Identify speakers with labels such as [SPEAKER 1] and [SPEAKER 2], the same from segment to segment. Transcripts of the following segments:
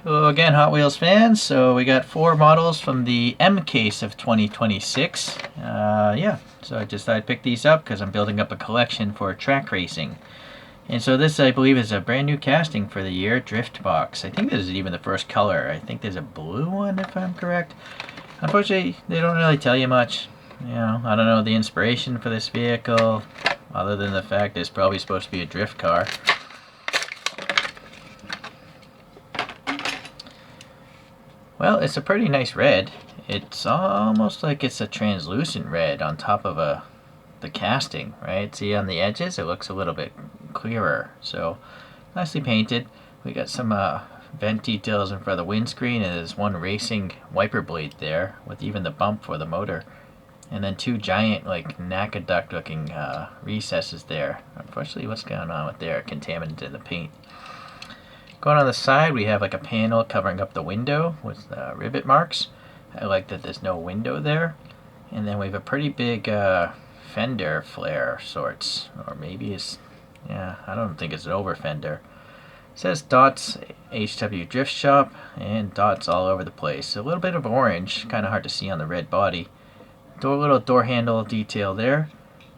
[SPEAKER 1] Hello again, Hot Wheels fans. So we got 4 models from the M case of 2026. Yeah, so I just thought I'd pick these up because I'm building up a collection for track racing. And so this, I believe, is a brand new casting for the year, Drift Box. I think this is even the first color. I think there's a blue one, if I'm correct. Unfortunately, they don't really tell you much. You know, I don't know the inspiration for this vehicle, other than the fact it's probably supposed to be a drift car. Well, it's a pretty nice red. It's almost like it's a translucent red on top of the casting, right? See, on the edges it looks a little bit clearer. So, nicely painted. We got some vent details in front of the windscreen, and there's one racing wiper blade there with even the bump for the motor. And then 2 giant, like, aqueduct looking recesses there. Unfortunately, what's going on with there? Contaminated in the paint. Going on the side, we have like a panel covering up the window with rivet marks. I like that there's no window there. And then we have a pretty big fender flare sorts. Or maybe it's, yeah, I don't think it's an over fender. It says Dots HW Drift Shop and dots all over the place. A little bit of orange, kind of hard to see on the red body. Little door handle detail there.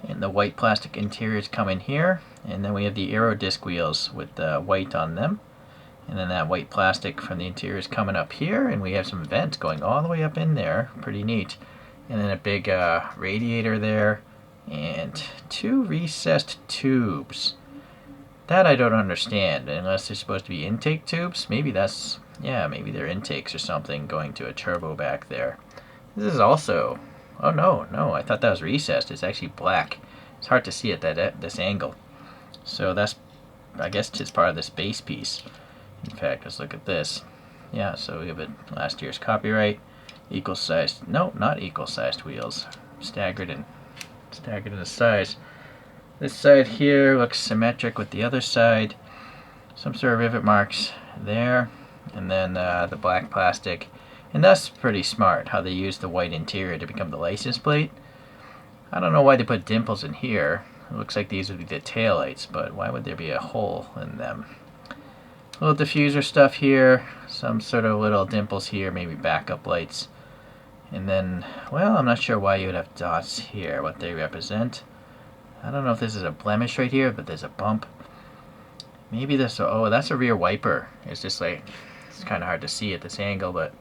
[SPEAKER 1] And the white plastic interiors come in here. And then we have the aero disc wheels with white on them. And then that white plastic from the interior is coming up here, and we have some vents going all the way up in there. Pretty neat. And then a big radiator there, and 2 recessed tubes. That I don't understand, unless they're supposed to be intake tubes. Maybe that's, yeah, maybe they're intakes or something going to a turbo back there. This is also, oh no, I thought that was recessed. It's actually black. It's hard to see at this angle. So that's, I guess, just part of this base piece. In fact, let's look at this. Yeah, so we have a last year's copyright, equal sized, no, not equal sized wheels, staggered in the size. This side here looks symmetric with the other side. Some sort of rivet marks there, and then the black plastic. And that's pretty smart, how they use the white interior to become the license plate. I don't know why they put dimples in here. It looks like these would be the taillights, but why would there be a hole in them? Little diffuser stuff here, some sort of little dimples here, maybe backup lights. And then, well, I'm not sure why you would have dots here, what they represent. I don't know if this is a blemish right here, but there's a bump. Maybe this, oh, that's a rear wiper. It's just like, it's kind of hard to see at this angle, but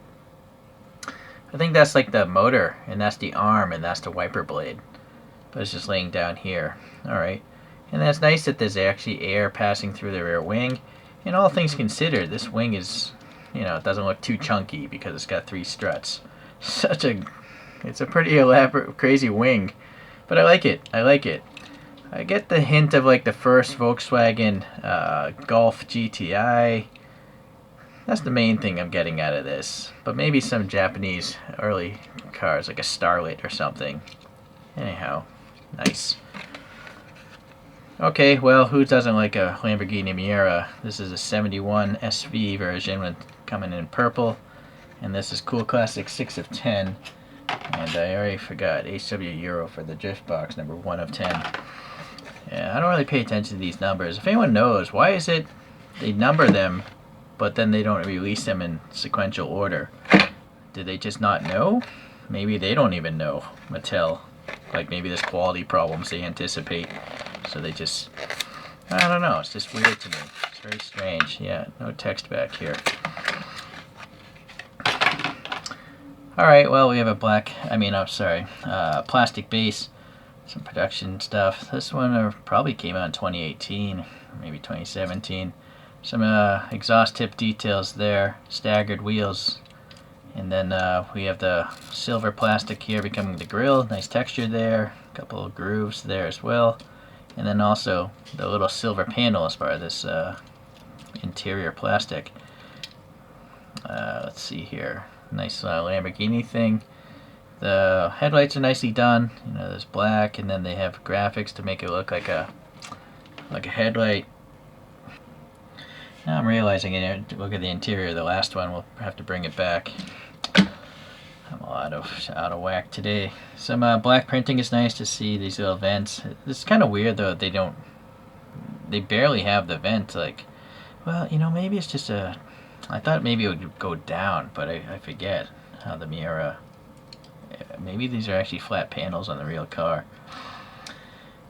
[SPEAKER 1] I think that's like the motor, and that's the arm, and that's the wiper blade. But it's just laying down here. Alright. And that's nice that there's actually air passing through the rear wing. And all things considered, this wing is, you know, it doesn't look too chunky because it's got 3 struts. It's a pretty elaborate, crazy wing. But I like it. I get the hint of like the first Volkswagen Golf GTI. That's the main thing I'm getting out of this. But maybe some Japanese early cars, like a Starlet or something. Anyhow, nice. Okay, well, who doesn't like a Lamborghini Miura? This is a 71 SV version coming in purple. And this is Cool Classic 6 of 10. And I already forgot, HW Euro for the drift box, number 1 of 10. Yeah, I don't really pay attention to these numbers. If anyone knows, why is it they number them, but then they don't release them in sequential order? Did they just not know? Maybe they don't even know, Mattel. Like maybe there's quality problems they anticipate. So they just, I don't know, it's just weird to me. It's very strange. Yeah, no text back here. Alright, well, we have a plastic base. Some production stuff. This one probably came out in 2018, maybe 2017. Some exhaust tip details there. Staggered wheels. And then we have the silver plastic here becoming the grille. Nice texture there. A couple of grooves there as well. And then also the little silver panel as part of this interior plastic. Let's see here. Nice Lamborghini thing. The headlights are nicely done. You know, there's black, and then they have graphics to make it look like a headlight. Now I'm realizing it. Look at the interior. The last one, we'll have to bring it back. I'm out of whack today. Some black printing is nice to see. These little vents. It's kind of weird though. They barely have the vent. Like, well, you know, maybe it's just a I thought maybe it would go down, but I forget how the Miura. Maybe these are actually flat panels on the real car.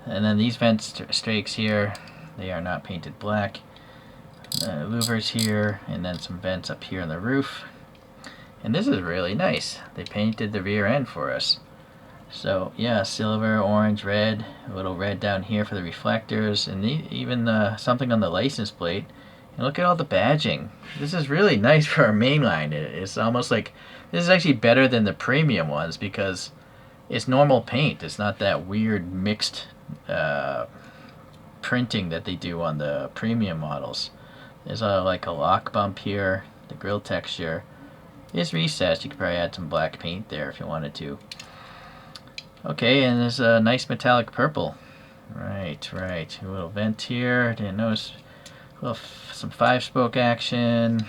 [SPEAKER 1] And then these vent strakes here, they are not painted black. Louvers here, and then some vents up here on the roof. And this is really nice. They painted the rear end for us. So yeah, silver, orange, red, a little red down here for the reflectors, and even something on the license plate. And look at all the badging. This is really nice for our mainline. It's almost like, this is actually better than the premium ones because it's normal paint. It's not that weird mixed printing that they do on the premium models. There's like a lock bump here. The grille texture is recessed. You could probably add some black paint there if you wanted to. Okay, and there's a nice metallic purple. Right. A little vent here. Didn't notice. Some 5-spoke action.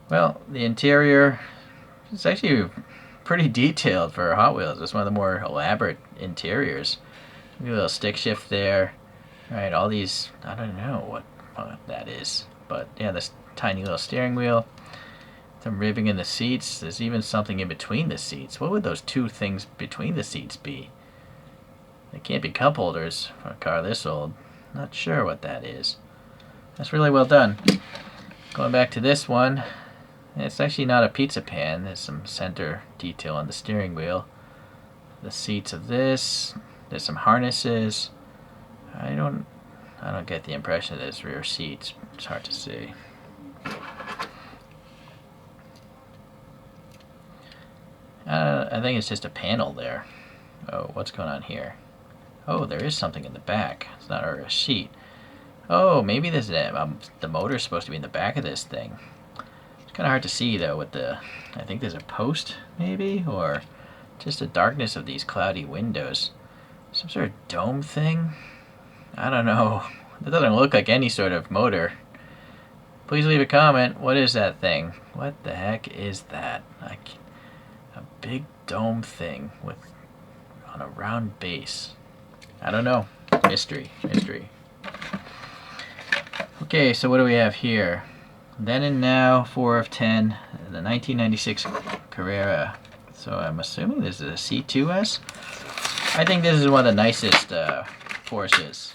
[SPEAKER 1] Well, the interior is actually pretty detailed for Hot Wheels. It's one of the more elaborate interiors. A little stick shift there. Right, all these, I don't know what that is. But yeah, this tiny little steering wheel. Some ribbing in the seats. There's even something in between the seats. What would those two things between the seats be? They can't be cup holders for a car this old. Not sure what that is. That's really well done. Going back to this one, it's actually not a pizza pan. There's some center detail on the steering wheel. The seats of this. There's some harnesses. I don't get the impression that there's rear seats. It's hard to see. I think it's just a panel there. Oh, what's going on here? Oh, there is something in the back. It's not a seat. Oh, maybe this the motor's supposed to be in the back of this thing. It's kind of hard to see though with the, I think there's a post maybe, or just the darkness of these cloudy windows. Some sort of dome thing? I don't know. It doesn't look like any sort of motor. Please leave a comment. What is that thing? What the heck is that? A big dome thing on a round base. I don't know. Mystery. Okay, so what do we have here? Then and Now, 4 of 10, the 1996 Carrera. So I'm assuming this is a C2S. I think this is one of the nicest Porsches.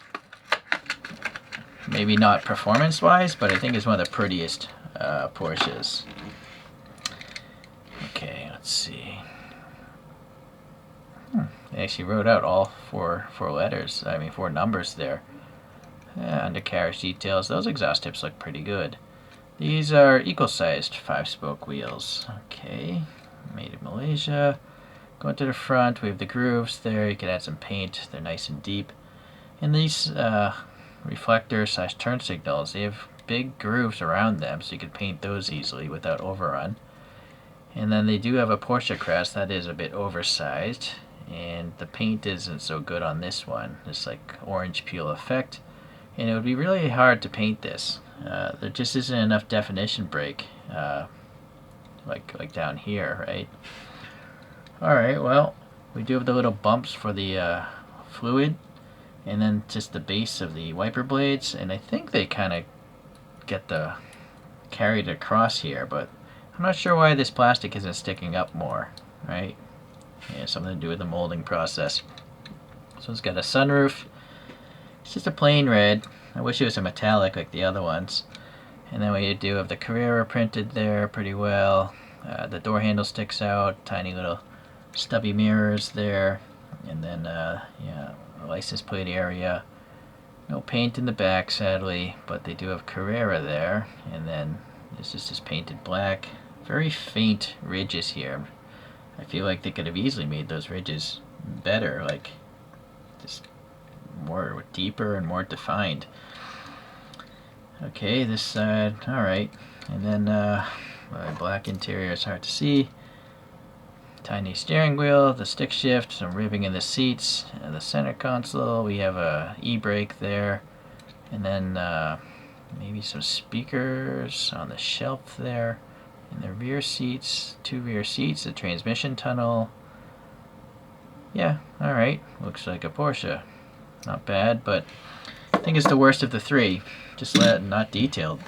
[SPEAKER 1] Maybe not performance-wise, but I think it's one of the prettiest Porsches. Okay, let's see. They actually wrote out all four letters. I mean, 4 numbers there. Undercarriage details. Those exhaust tips look pretty good. These are equal-sized 5-spoke wheels. Okay, made in Malaysia. Going to the front, we have the grooves there. You could add some paint. They're nice and deep. And these reflectors / turn signals, they have big grooves around them, so you could paint those easily without overrun. And then they do have a Porsche crest that is a bit oversized, and the paint isn't so good on this one. It's like orange peel effect, and it would be really hard to paint this. There just isn't enough definition break, like down here, right? Alright, well, we do have the little bumps for the fluid, and then just the base of the wiper blades, and I think they kind of get carried across here, but I'm not sure why this plastic isn't sticking up more, right? Yeah, something to do with the molding process. So it's got a sunroof. It's just a plain red. I wish it was a metallic like the other ones. And then we do have the Carrera printed there pretty well. The door handle sticks out, tiny little stubby mirrors there. And then, yeah, a license plate area. No paint in the back, sadly, but they do have Carrera there. And then this is just painted black. Very faint ridges here. I feel like they could have easily made those ridges better, like just more deeper and more defined. Okay, this side, alright. And then black interior is hard to see. Tiny steering wheel, the stick shift, some ribbing in the seats, and the center console. We have a e-brake there, and then maybe some speakers on the shelf there. In the rear seats, 2 rear seats, a transmission tunnel. Yeah, alright, looks like a Porsche. Not bad, but I think it's the worst of the 3. Just not detailed.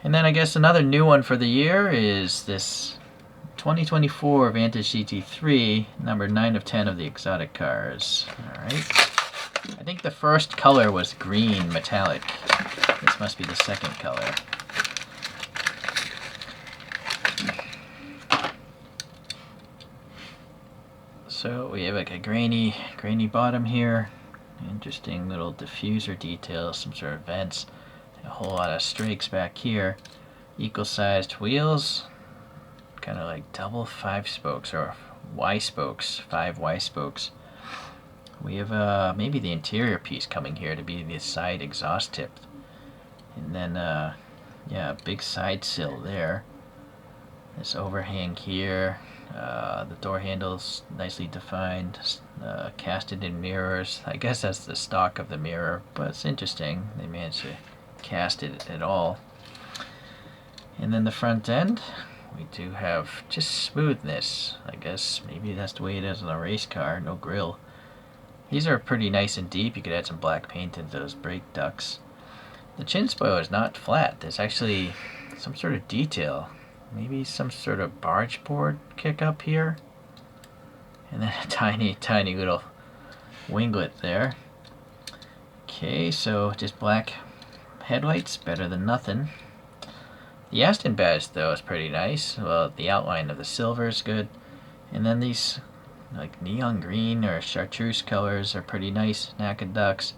[SPEAKER 1] And then I guess another new one for the year is this 2024 Vantage GT3, number 9 of 10 of the exotic cars. Alright. I think the first color was green metallic. This must be the second color. So we have like a grainy bottom here. Interesting little diffuser details, some sort of vents. A whole lot of strakes back here. Equal-sized wheels. Kind of like double 5 spokes or Y spokes, 5 Y spokes. We have maybe the interior piece coming here to be the side exhaust tip. And then, yeah, a big side sill there. This overhang here. The door handles nicely defined, casted in mirrors. I guess that's the stock of the mirror, but it's interesting. They managed to cast it at all. And then the front end, we do have just smoothness. I guess maybe that's the way it is on a race car, no grill. These are pretty nice and deep. You could add some black paint into those brake ducts. The chin spoiler is not flat. There's actually some sort of detail. Maybe some sort of barge board kick up here. And then a tiny little winglet there. Okay, so just black headlights, better than nothing. The Aston badge though is pretty nice. Well, the outline of the silver is good. And then these like neon green or chartreuse colors are pretty nice. NACA ducts,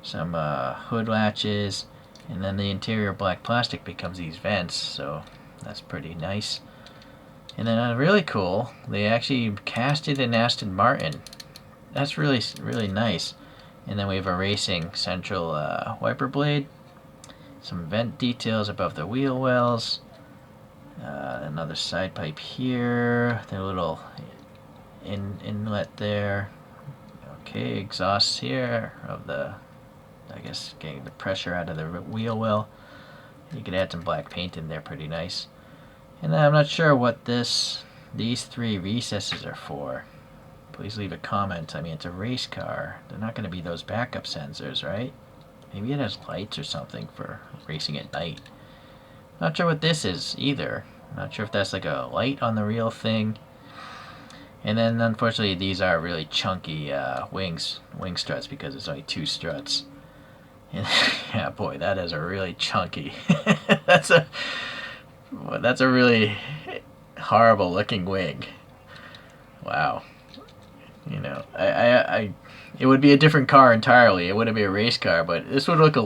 [SPEAKER 1] some hood latches, and then the interior black plastic becomes these vents, so that's pretty nice. And then really cool, they actually casted an Aston Martin. That's really nice. And then we have a racing central wiper blade, some vent details above the wheel wells, another side pipe here, the little inlet there. Okay, exhausts here of the, I guess, getting the pressure out of the wheel well. You could add some black paint in there, pretty nice. And then I'm not sure what these 3 recesses are for. Please leave a comment. I mean, it's a race car. They're not going to be those backup sensors, right? Maybe it has lights or something for racing at night. Not sure what this is either. Not sure if that's like a light on the real thing. And then unfortunately these are really chunky wing struts because it's only 2 struts. And yeah, boy, that is a really chunky. that's a really horrible looking wing. Wow. You know, it would be a different car entirely. It wouldn't be a race car, but this would look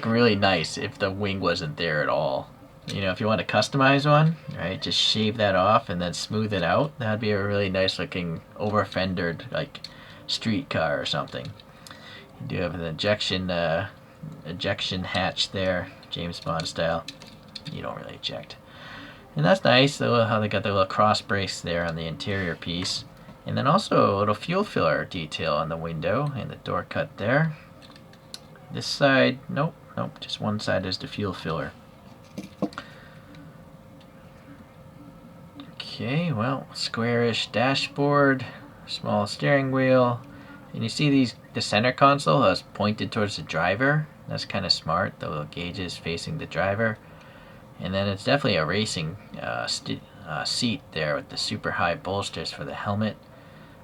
[SPEAKER 1] really nice if the wing wasn't there at all. You know, if you want to customize one, right, just shave that off and then smooth it out. That'd be a really nice looking over-fendered, like, street car or something. You do have an ejection hatch there, James Bond style. You don't really eject. And that's nice, though, how they got the little cross brace there on the interior piece. And then also a little fuel filler detail on the window and the door cut there. This side, nope, just one side is the fuel filler. Okay, well, squarish dashboard, small steering wheel, and you see the center console is pointed towards the driver. That's kind of smart, the little gauges facing the driver. And then it's definitely a racing seat there with the super high bolsters for the helmet.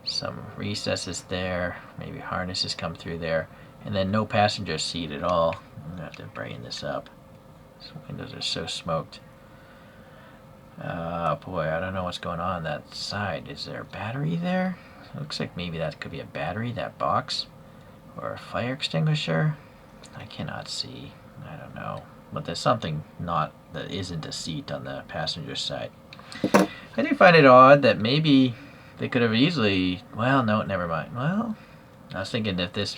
[SPEAKER 1] Some recesses there, maybe harnesses come through there, and then no passenger seat at all. I'm gonna have to brighten this up. These windows are so smoked. Boy, I don't know what's going on that side. Is there a battery there? It looks like maybe that could be a battery, that box. Or a fire extinguisher? I cannot see. I don't know. But there's something that isn't a seat on the passenger side. I do find it odd that maybe they could have easily... Well, no, never mind. Well, I was thinking that this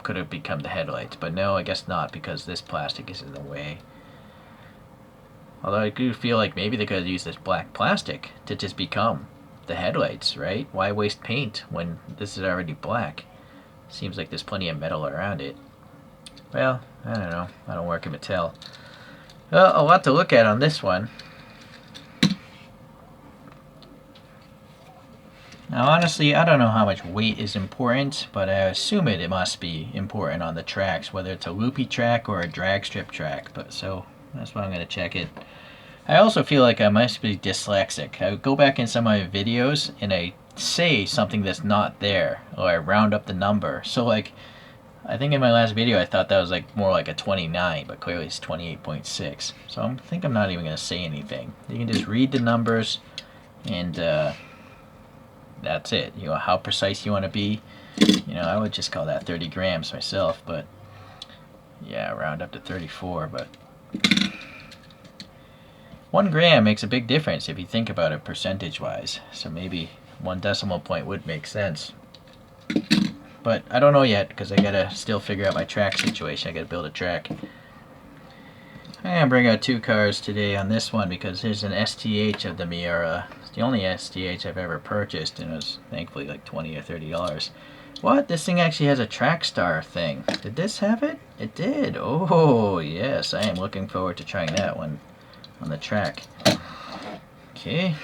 [SPEAKER 1] could have become the headlights. But no, I guess not, because this plastic is in the way. Although I do feel like maybe they could have used this black plastic to just become the headlights, right? Why waste paint when this is already black? Seems like there's plenty of metal around it. Well, I don't know. I don't work in Mattel. Well, a lot to look at on this one. Now, honestly, I don't know how much weight is important, but I assume it must be important on the tracks, whether it's a loopy track or a drag strip track. But so That's why I'm going to check it. I also feel like I must be dyslexic. I go back in some of my videos and I say something that's not there, or I round up the number. So like, I think in my last video I thought that was like more like a 29, but clearly it's 28.6. So I think I'm not even going to say anything. You can just read the numbers, and that's it. You know, how precise you want to be. You know, I would just call that 30 grams myself, but yeah, round up to 34. But 1 gram makes a big difference if you think about it percentage-wise. So maybe 1 decimal point would make sense. But I don't know yet, because I gotta still figure out my track situation. I gotta build a track. I'm gonna bring out 2 cars today on this one because there's an STH of the Miura. It's the only STH I've ever purchased, and it was thankfully like $20 or $30. What? This thing actually has a track star thing. Did this have it? It did. Oh yes, I am looking forward to trying that one on the track. Okay.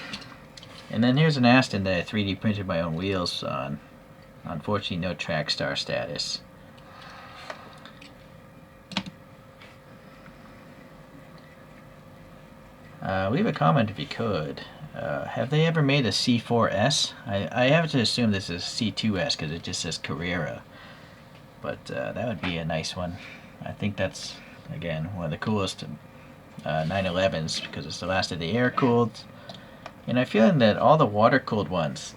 [SPEAKER 1] And then here's an Aston that I 3D printed my own wheels on. Unfortunately, no track star status. Leave a comment if you could. Have they ever made a C4S? I have to assume this is C2S because it just says Carrera. But that would be a nice one. I think that's, again, one of the coolest 911s because it's the last of the air-cooled. And I feel that all the water-cooled ones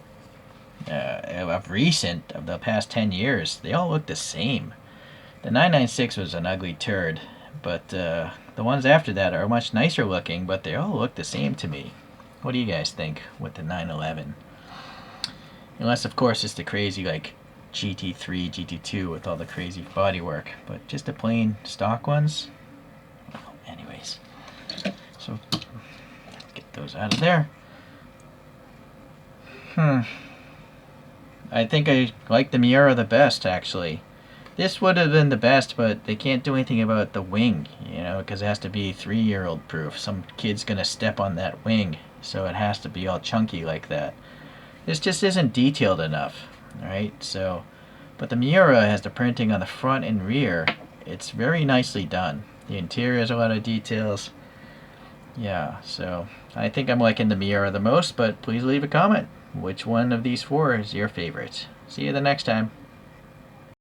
[SPEAKER 1] of the past 10 years, they all look the same. The 996 was an ugly turd, but the ones after that are much nicer looking, but they all look the same to me. What do you guys think with the 911? Unless, of course, it's the crazy like GT3, GT2 with all the crazy bodywork, but just the plain stock ones. Well, anyways, so get those out of there. I think I like the Miura the best, actually. This would have been the best, but they can't do anything about the wing, you know, because it has to be 3-year-old proof. Some kid's going to step on that wing, so it has to be all chunky like that. This just isn't detailed enough, right? So, but the Miura has the printing on the front and rear. It's very nicely done. The interior has a lot of details. Yeah, so I think I'm liking the Miura the most, but please leave a comment. Which one of these 4 is your favorite? See you the next time.